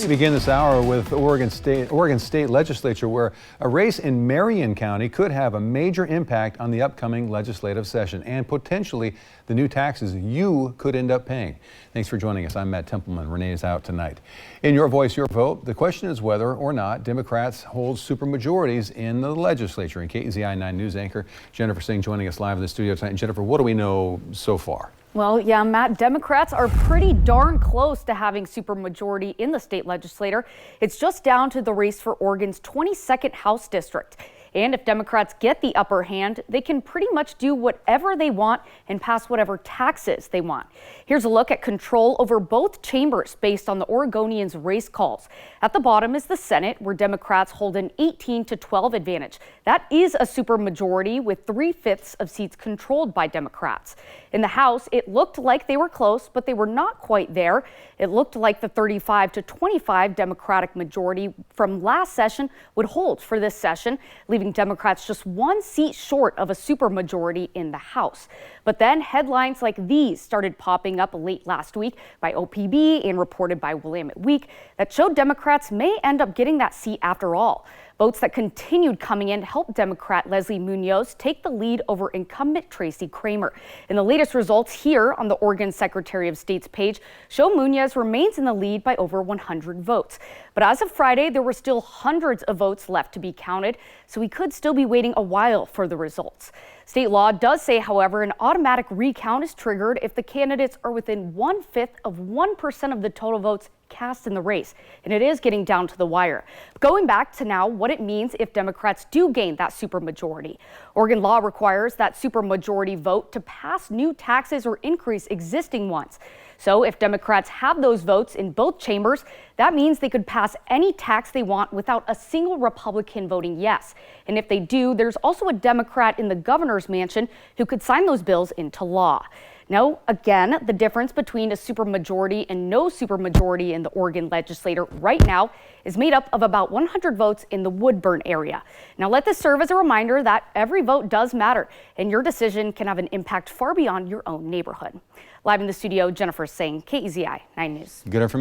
We begin this hour with Oregon State Legislature, where a race in Marion County could have a major impact on the upcoming legislative session and potentially the new taxes you could end up paying. Thanks for joining us. I'm Matt Templeman. Renee is out tonight. In Your Voice, Your Vote, the question is whether or not Democrats hold supermajorities in the legislature. And KEZI 9 News anchor Jennifer Singh joining us live in the studio tonight. And Jennifer, what do we know so far? Well, yeah, Matt, Democrats are pretty darn close to having supermajority in the state legislature. It's just down to the race for Oregon's 22nd House district. And if Democrats get the upper hand, they can pretty much do whatever they want and pass whatever taxes they want. Here's a look at control over both chambers based on the Oregonians' race calls. At the bottom is the Senate, where Democrats hold an 18-12 advantage. That is a supermajority with 3/5 of seats controlled by Democrats. In the House, it looked like they were close, but they were not quite there. It looked like the 35-25 Democratic majority from last session would hold for this session, leaving Democrats just one seat short of a supermajority in the House. But then headlines like these started popping up late last week by OPB and reported by Willamette Week that showed Democrats may end up getting that seat after all. Votes that continued coming in helped Democrat Leslie Munoz take the lead over incumbent Tracy Kramer. And the latest results here on the Oregon Secretary of State's page show Munoz remains in the lead by over 100 votes. But as of Friday, there were still hundreds of votes left to be counted, so we could still be waiting a while for the results. State law does say, however, an automatic recount is triggered if the candidates are within 1/5 of 1% of the total votes cast in the race, and it is getting down to the wire. Going back to now what it means if Democrats do gain that supermajority. Oregon law requires that supermajority vote to pass new taxes or increase existing ones. So if Democrats have those votes in both chambers, that means they could pass any tax they want without a single Republican voting yes. And if they do, there's also a Democrat in the governor's mansion who could sign those bills into law. Now, again, the difference between a supermajority and no supermajority in the Oregon legislature right now is made up of about 100 votes in the Woodburn area. Now, let this serve as a reminder that every vote does matter, and your decision can have an impact far beyond your own neighborhood. Live in the studio, Jennifer Singh, KEZI 9 News. Good information.